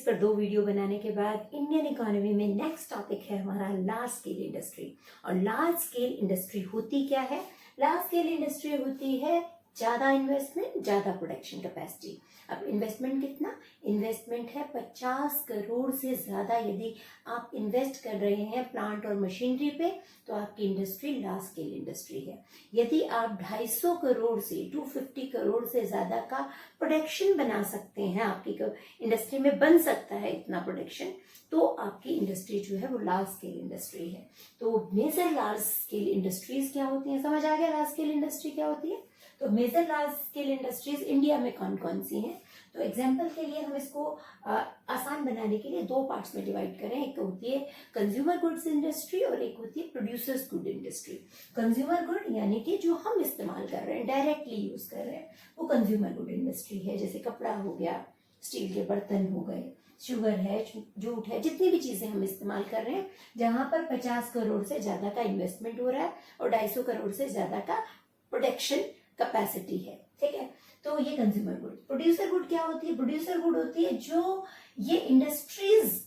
पर 2 वीडियो बनाने के बाद इंडियन इकोनॉमी में नेक्स्ट टॉपिक है हमारा लार्ज स्केल इंडस्ट्री। और लार्ज स्केल इंडस्ट्री होती क्या है? लार्ज स्केल इंडस्ट्री होती है ज़्यादा इन्वेस्टमेंट, ज़्यादा प्रोडक्शन कैपेसिटी। अब इन्वेस्टमेंट कितना? इन्वेस्टमेंट है 50 करोड़ से ज़्यादा। यदि आप इन्वेस्ट कर रहे हैं प्लांट और मशीनरी पे तो आपकी इंडस्ट्री लार्ज स्केल इंडस्ट्री है। यदि आप 250 करोड़ से 250 करोड़ से ज़्यादा का प्रोडक्शन बना सकते हैं, आपकी इंडस्ट्री में बन सकता है इतना प्रोडक्शन, तो आपकी इंडस्ट्री जो है वो लार्ज स्केल इंडस्ट्री है। तो मेजर लार्ज स्केल इंडस्ट्रीज क्या होती हैं? समझ आ गया लार्ज स्केल इंडस्ट्री क्या होती है? तो major large scale industries India में कौन कौन सी हैं? तो एग्जाम्पल के लिए हम इसको आसान बनाने के लिए 2 पार्ट्स में डिवाइड करें। एक होती है कंज्यूमर गुड्स इंडस्ट्री और एक होती है producers good industry. Consumer good यानी कि जो हम इस्तेमाल कर रहे हैं, डायरेक्टली यूज कर रहे हैं, वो कंज्यूमर गुड इंडस्ट्री है। जैसे कपड़ा हो गया, स्टील के बर्तन हो गए, शुगर है, जूट है, जितनी भी चीजें हम इस्तेमाल कर रहे हैं जहां पर 50 करोड़ से ज्यादा का इन्वेस्टमेंट हो रहा है और 250 करोड़ से ज्यादा का प्रोडक्शन कैपेसिटी है। ठीक है, तो ये कंज्यूमर गुड। प्रोड्यूसर गुड क्या होती है? प्रोड्यूसर गुड होती है जो ये इंडस्ट्रीज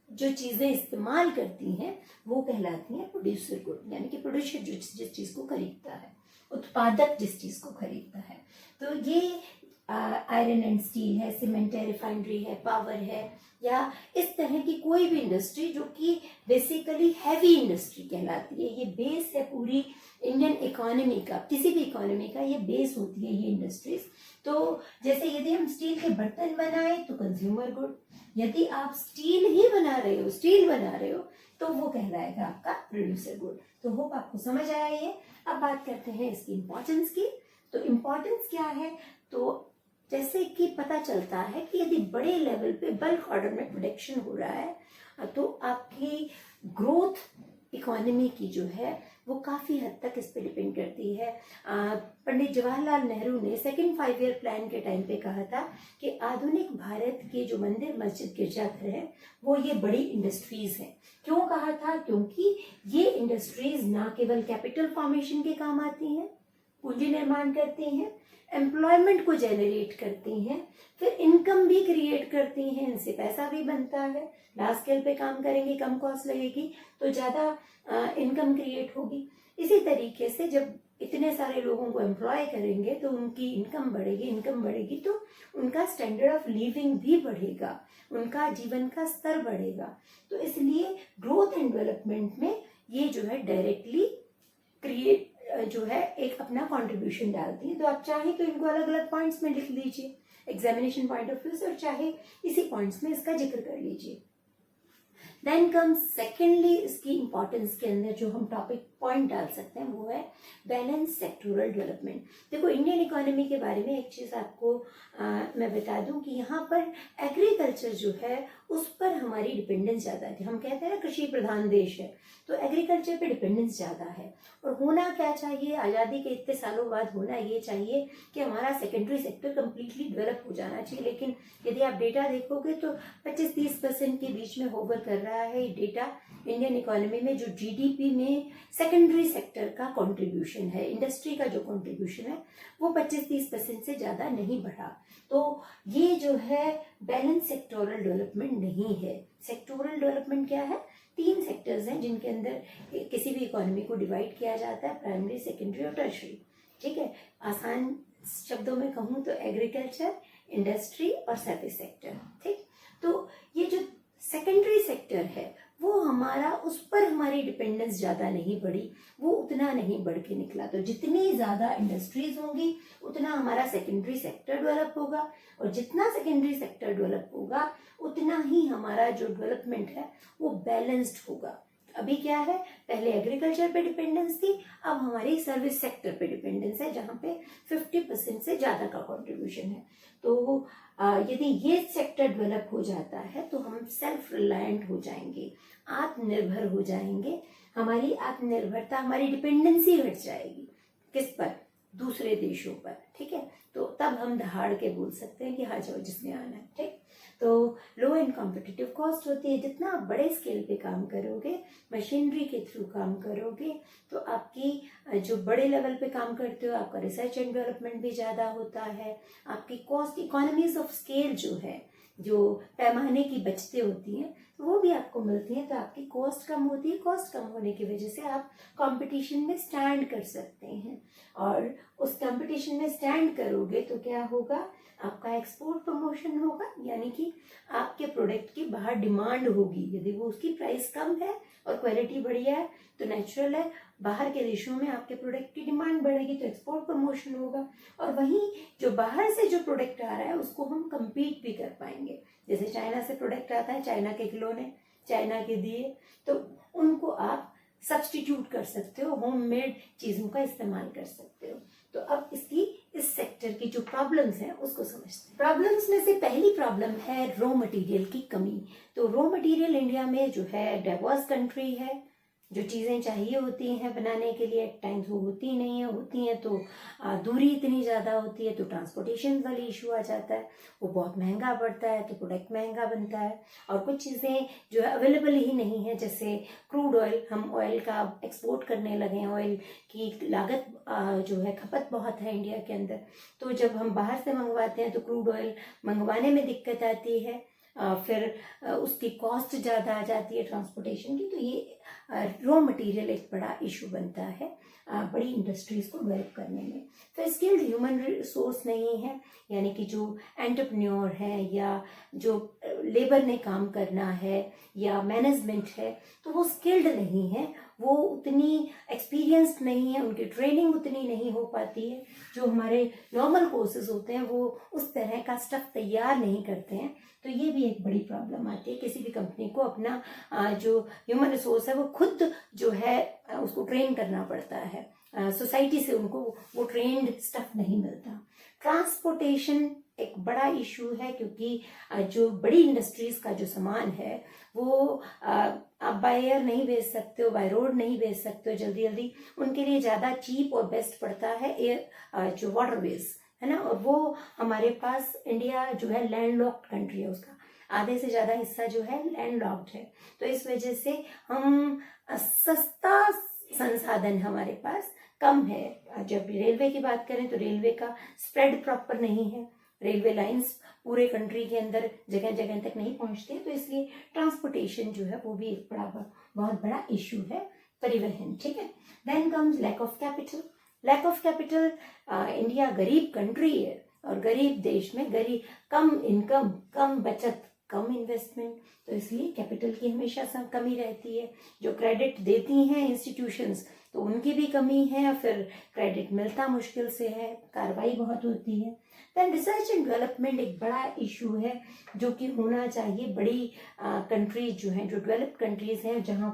जो चीजें इस्तेमाल करती हैं वो कहलाती हैं प्रोड्यूसर गुड। यानी कि प्रोड्यूसर जो जिस चीज को खरीदता है, उत्पादक जिस चीज को खरीदता है। तो ये आयरन एंड स्टील है, सीमेंट है, रिफाइनरी है, पावर है, या इस तरह की कोई भी इंडस्ट्री जो कि बेसिकली हैवी इंडस्ट्री कहलाती है। ये बेस है पूरी इंडियन इकोनॉमी का, किसी भी इकोनॉमी का ये बेस होती है ये इंडस्ट्रीज। तो जैसे यदि हम स्टील के बर्तन बनाए तो कंज्यूमर गुड, यदि आप स्टील ही बना रहे हो, स्टील बना रहे हो, तो वो कहलाएगा आपका प्रोड्यूसर गुड। तो होप आपको समझ आया ये। अब बात करते हैं इसकी इम्पोर्टेंस की। तो इम्पोर्टेंस क्या है? तो जैसे कि पता चलता है कि यदि बड़े लेवल पे बल्क ऑर्डर में प्रोडक्शन हो रहा है तो आपकी ग्रोथ इकोनॉमी की जो है वो काफी हद तक इस पे डिपेंड करती है। पंडित जवाहरलाल नेहरू ने सेकंड 5 ईयर प्लान के टाइम पे कहा था कि आधुनिक भारत के जो मंदिर, मस्जिद, गिरजाघर है वो ये बड़ी इंडस्ट्रीज हैं। क्यों कहा था? क्योंकि ये इंडस्ट्रीज ना केवल कैपिटल फॉर्मेशन के काम आती हैं, पूंजी निर्माण करती हैं, एम्प्लॉयमेंट को जनरेट करती हैं, फिर इनकम भी क्रिएट करती हैं, इनसे पैसा भी बनता है। लार्ज स्केल पे काम करेंगे, कम कॉस्ट लगेगी तो ज़्यादा इनकम क्रिएट होगी। इसी तरीके से जब इतने सारे लोगों को एम्प्लॉय करेंगे तो उनकी इनकम बढ़ेगी, इनकम बढ़ेगी तो उनका स्टैंडर्ड ऑफ लिविंग भी बढ़ेगा, उनका जीवन का स्तर बढ़ेगा। तो इसलिए ग्रोथ एंड डेवलपमेंट में ये जो है डायरेक्टली क्रिएट जो है एक अपना कंट्रीब्यूशन डालती है। तो आप चाहे तो इनको अलग अलग पॉइंट्स में लिख लीजिए एग्जामिनेशन पॉइंट ऑफ व्यू से, और चाहे इसी पॉइंट्स में इसका जिक्र कर लीजिए। देन कम्स सेकेंडली इसकी इंपॉर्टेंस के अंदर जो हम टॉपिक पॉइंट डाल सकते हैं वो है बैलेंस सेक्टोरल डेवलपमेंट। देखो इंडियन इकोनॉमी के बारे में एक चीज आपको मैं बता दूं कि यहाँ पर एग्रीकल्चर जो है उस पर हमारी डिपेंडेंस ज्यादा है। हम कहते हैं ना कृषि प्रधान देश है, तो एग्रीकल्चर पे डिपेंडेंस ज्यादा है। और होना क्या चाहिए? आजादी के इतने सालों बाद होना ये चाहिए कि हमारा सेकेंडरी सेक्टर कम्प्लीटली डेवलप हो जाना चाहिए। लेकिन यदि आप डेटा देखोगे तो 25-30% के बीच में होवर कर रहा है ये डेटा इंडियन इकोनॉमी में। जो जीडीपी में सेकेंडरी सेक्टर का कंट्रीब्यूशन है, इंडस्ट्री का जो कंट्रीब्यूशन है वो 25-30% से ज्यादा नहीं बढ़ा। तो ये जो है बैलेंस सेक्टोरल डेवलपमेंट नहीं है। सेक्टोरल डेवलपमेंट क्या है? 3 सेक्टर्स हैं जिनके अंदर किसी भी इकोनॉमी को डिवाइड किया जाता है, प्राइमरी, सेकेंडरी और टर्शरी। ठीक है, आसान शब्दों में कहूँ तो एग्रीकल्चर, इंडस्ट्री और सर्विस सेक्टर। ठीक, तो ये जो सेकेंडरी सेक्टर है वो हमारा, उस पर हमारी डिपेंडेंस ज्यादा नहीं बढ़ी, वो उतना नहीं बढ़ के निकला। तो जितनी ज्यादा इंडस्ट्रीज होंगी उतना हमारा सेकेंडरी सेक्टर डेवलप होगा, और जितना सेकेंडरी सेक्टर डेवलप होगा उतना ही हमारा जो डेवलपमेंट है वो बैलेंस्ड होगा। अभी क्या है? पहले एग्रीकल्चर पे डिपेंडेंस थी, अब हमारी सर्विस सेक्टर पे डिपेंडेंस है जहाँ पे 50% से ज्यादा का कंट्रीब्यूशन है। तो यदि ये सेक्टर डेवलप हो जाता है तो हम सेल्फ रिलायंट हो जाएंगे, आत्मनिर्भर हो जाएंगे। हमारी आत्मनिर्भरता, हमारी डिपेंडेंसी घट जाएगी। किस पर? दूसरे देशों पर। ठीक है, तो तब हम दहाड़ के बोल सकते हैं कि हाँ जाओ जिसने आना है। ठीक, तो लो एंड कॉम्पिटिटिव कॉस्ट होती है। जितना आप बड़े स्केल पे काम करोगे, मशीनरी के थ्रू काम करोगे, तो आपकी जो बड़े लेवल पे काम करते हो आपका रिसर्च एंड डेवलपमेंट भी ज़्यादा होता है। आपकी कॉस्ट, इकोनॉमीज ऑफ स्केल जो है जो पैमाने की बचतें होती हैं वो भी आपको मिलती हैं, तो आपकी कॉस्ट कम होती है। कॉस्ट कम होने की वजह से आप कंपटीशन में स्टैंड कर सकते हैं, और उस कंपटीशन में स्टैंड करोगे तो क्या होगा, आपका एक्सपोर्ट प्रमोशन होगा, यानी कि आपके प्रोडक्ट की बाहर डिमांड होगी। यदि वो उसकी प्राइस कम है और क्वालिटी बढ़िया है तो नेचुरल है बाहर के देशों में आपके प्रोडक्ट की डिमांड बढ़ेगी, तो एक्सपोर्ट प्रमोशन होगा। और वहीं जो बाहर से जो प्रोडक्ट आ रहा है उसको हम compete भी कर पाएंगे। जैसे चाइना से प्रोडक्ट आता है, चाइना के खिलौने चाइना के दिए, तो उनको आप सब्सटीट्यूट कर सकते हो, होममेड चीजों का इस्तेमाल कर सकते हो। तो अब इस सेक्टर की जो प्रॉब्लम्स हैं उसको समझते हैं। प्रॉब्लम्स में से पहली प्रॉब्लम है रॉ मटेरियल की कमी। तो रॉ मटेरियल इंडिया में जो है डाइवर्स कंट्री है, जो चीज़ें चाहिए होती हैं बनाने के लिए एट टाइम्स वो होती नहीं है, होती हैं तो दूरी इतनी ज़्यादा होती है तो ट्रांसपोर्टेशन वाली इशू आ जाता है, वो बहुत महंगा पड़ता है तो प्रोडक्ट महंगा बनता है। और कुछ चीज़ें जो है अवेलेबल ही नहीं है, जैसे क्रूड ऑयल, हम ऑयल का एक्सपोर्ट करने लगे हैं, ऑयल की लागत जो है खपत बहुत है इंडिया के अंदर, तो जब हम बाहर से मंगवाते हैं तो क्रूड ऑयल मंगवाने में दिक्कत आती है, फिर उसकी कॉस्ट ज़्यादा आ जाती है ट्रांसपोर्टेशन की। तो ये रॉ मटेरियल एक बड़ा इशू बनता है बड़ी इंडस्ट्रीज को डेवलप करने में। फिर स्किल्ड ह्यूमन रिसोर्स नहीं है, यानी कि जो एंटरप्रेन्योर है या जो लेबर ने काम करना है या मैनेजमेंट है, तो वो स्किल्ड नहीं है, वो उतनी एक्सपीरियंस्ड नहीं है, उनकी ट्रेनिंग उतनी नहीं हो पाती है। जो हमारे नॉर्मल कोर्सेज होते हैं वो उस तरह का स्टफ तैयार नहीं करते हैं, तो ये भी एक बड़ी प्रॉब्लम आती है। किसी भी कंपनी को अपना जो ह्यूमन रिसोर्स है वो खुद जो है उसको ट्रेन करना पड़ता है, सोसाइटी से उनको वो ट्रेन्ड स्टफ नहीं मिलता। ट्रांसपोर्टेशन एक बड़ा इशू है, क्योंकि जो बड़ी इंडस्ट्रीज का जो सामान है वो आप बाय एयर नहीं भेज सकते हो, बाय रोड नहीं भेज सकते हो जल्दी जल्दी, उनके लिए ज़्यादा चीप और बेस्ट पड़ता है एयर जो वाटरवेज है ना। और वो हमारे पास इंडिया जो है लैंडलॉक्ड कंट्री है, उसका आधे से ज़्यादा हिस्सा जो है लैंडलॉक्ड है, तो इस वजह से हम सस्ता संसाधन हमारे पास कम है। जब रेलवे की बात करें तो रेलवे का स्प्रेड प्रॉपर नहीं है, रेलवे लाइंस पूरे कंट्री के अंदर जगह जगह तक नहीं पहुंचते, तो इसलिए ट्रांसपोर्टेशन जो है वो भी एक बहुत बड़ा इशू है, परिवहन। ठीक है। Then comes lack of capital. Lack of capital, India गरीब कंट्री है और गरीब देश में कम इनकम, कम बचत, कम इन्वेस्टमेंट, तो इसलिए कैपिटल की हमेशा कमी रहती है। जो क्रेडिट देती हैं इंस्टीट्यूशंस तो उनकी भी कमी है, फिर क्रेडिट मिलता मुश्किल से है, कार्रवाई बहुत होती है। देन रिसर्च एंड डेवलपमेंट एक बड़ा इशू है जो कि होना चाहिए। बड़ी कंट्रीज जो हैं, जो डेवलप्ड कंट्रीज हैं, जहाँ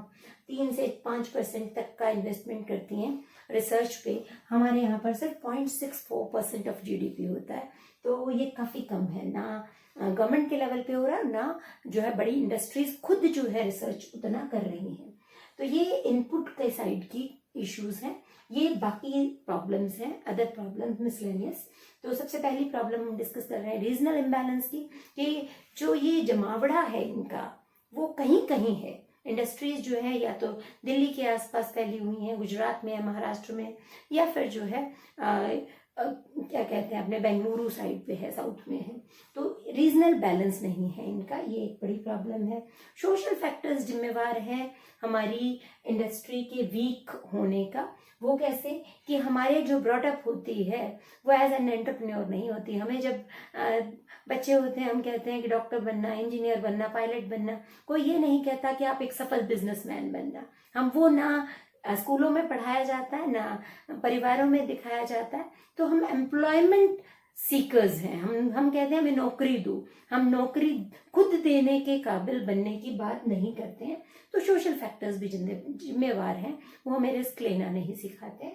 3 से 5% तक का इन्वेस्टमेंट करती हैं रिसर्च पे, हमारे यहाँ पर सिर्फ 0.64% ऑफ जीडीपी होता है, तो ये काफ़ी कम है। ना गवर्नमेंट के लेवल पे हो रहा है, ना जो है बड़ी इंडस्ट्रीज खुद जो है रिसर्च उतना कर रही हैं। तो ये इनपुट के साइड की इश्यूज हैं। ये बाकी प्रॉब्लम्स हैं, अदर प्रॉब्लम्स मिसलेनियस। तो सबसे पहली प्रॉब्लम हम डिस्कस कर रहे हैं रीजनल इम्बैलेंस की, कि जो ये जमावड़ा है इनका वो कहीं कहीं है। इंडस्ट्रीज जो है या तो दिल्ली के आसपास फैली हुई हैं, गुजरात में है, महाराष्ट्र में, या फिर जो है क्या कहते हैं अपने बेंगलुरु साइड पे है, साउथ में है, तो रीजनल बैलेंस नहीं है इनका, ये एक बड़ी प्रॉब्लम है। सोशल फैक्टर्स जिम्मेवार हैं हमारी इंडस्ट्री के वीक होने का। वो कैसे कि हमारे जो ब्रॉटअप होती है वो एज एन एंटरप्रेन्योर नहीं होती। हमें जब बच्चे होते हैं हम कहते हैं कि डॉक्टर बनना, इंजीनियर बनना, पायलट बनना, कोई ये नहीं कहता कि आप एक सफल बिजनेसमैन बनना। हम वो ना स्कूलों में पढ़ाया जाता है, ना परिवारों में दिखाया जाता है, तो हम एम्प्लॉयमेंट सीकर्स हैं। हम कहते हैं हमें नौकरी दो, हम नौकरी खुद देने के काबिल बनने की बात नहीं करते हैं। तो सोशल फैक्टर्स भी जिम्मेवार हैं, वो हमें रिस्क लेना नहीं सिखाते।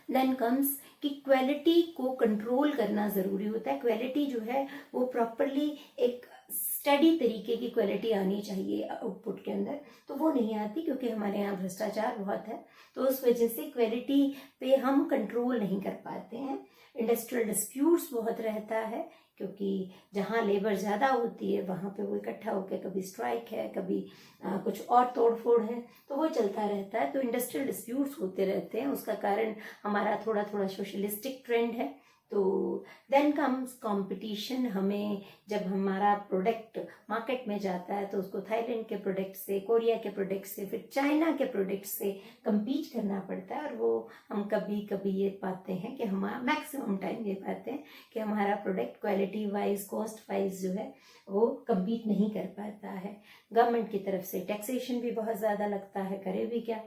देन कम्स कि क्वालिटी को कंट्रोल करना ज़रूरी होता है। क्वालिटी जो है वो प्रॉपरली एक स्टडी तरीके की क्वालिटी आनी चाहिए आउटपुट के अंदर, तो वो नहीं आती क्योंकि हमारे यहाँ भ्रष्टाचार बहुत है, तो उस वजह से क्वालिटी पे हम कंट्रोल नहीं कर पाते हैं। इंडस्ट्रियल डिस्प्यूट्स बहुत रहता है, क्योंकि जहाँ लेबर ज़्यादा होती है वहाँ पे वो इकट्ठा होकर कभी स्ट्राइक है, कभी कुछ और तोड़फोड़ है, तो वो चलता रहता है। तो इंडस्ट्रियल डिस्प्यूट्स होते रहते हैं, उसका कारण हमारा थोड़ा थोड़ा सोशलिस्टिक ट्रेंड है, तो देन कम्स कंपटीशन। हमें जब हमारा प्रोडक्ट मार्केट में जाता है तो उसको थाईलैंड के प्रोडक्ट से, कोरिया के प्रोडक्ट से, फिर चाइना के प्रोडक्ट से compete करना पड़ता है। और वो हम कभी कभी ये पाते हैं कि हमारा मैक्सिमम टाइम ये पाते हैं कि हमारा product quality wise, cost wise जो है वो compete नहीं कर पाता है। गवर्नमेंट की तरफ से टैक्सेशन भी बहुत ज़्यादा लगता है, करे भी क्या,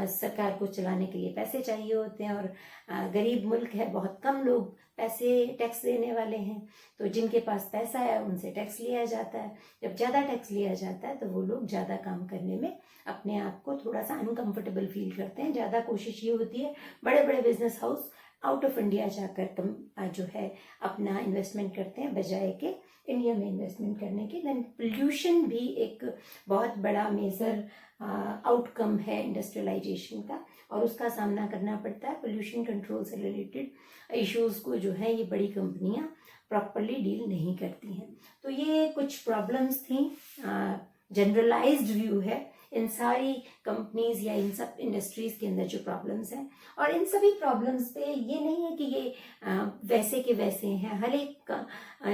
सरकार को चलाने के लिए पैसे चाहिए होते हैं, और गरीब मुल्क है, बहुत कम लोग पैसे टैक्स देने वाले हैं। तो जिनके पास पैसा है उनसे टैक्स लिया जाता है। जब ज़्यादा टैक्स लिया जाता है तो वो लोग ज़्यादा काम करने में अपने आप को थोड़ा सा अनकंफर्टेबल फील करते हैं। ज़्यादा कोशिश ये होती है, बड़े बड़े business house out of India जाकर जो है अपना इन्वेस्टमेंट करते हैं, बजाय के इंडिया में इन्वेस्टमेंट करने के। देन पोल्यूशन भी एक बहुत बड़ा मेजर आउटकम है इंडस्ट्रियलाइजेशन का, और उसका सामना करना पड़ता है। पोल्यूशन कंट्रोल से रिलेटेड इश्यूज को जो है ये बड़ी कंपनियां प्रॉपरली डील नहीं करती हैं। तो ये कुछ प्रॉब्लम्स थी, जनरलाइज्ड व्यू है इन सारी कंपनीज या इन सब इंडस्ट्रीज के अंदर जो प्रॉब्लम्स हैं। और इन सभी प्रॉब्लम्स पे ये नहीं है कि ये वैसे के वैसे हैं, हर एक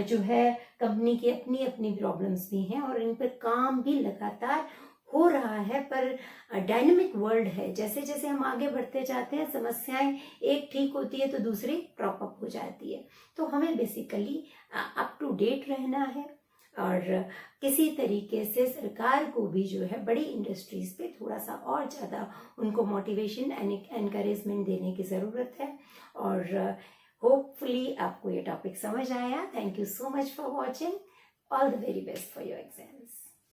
जो है कंपनी की अपनी अपनी प्रॉब्लम्स भी हैं, और इन पर काम भी लगातार हो रहा है। पर डायनेमिक वर्ल्ड है, जैसे जैसे हम आगे बढ़ते जाते हैं समस्याएं एक ठीक होती है तो दूसरी क्रॉप अप हो जाती है। तो हमें बेसिकली अप टू डेट रहना है, और किसी तरीके से सरकार को भी जो है बड़ी इंडस्ट्रीज पे थोड़ा सा और ज़्यादा उनको मोटिवेशन एंड एनकरेजमेंट देने की ज़रूरत है। और होपफुली आपको ये टॉपिक समझ आया। Thank you so much for watching. All the very best for your exams.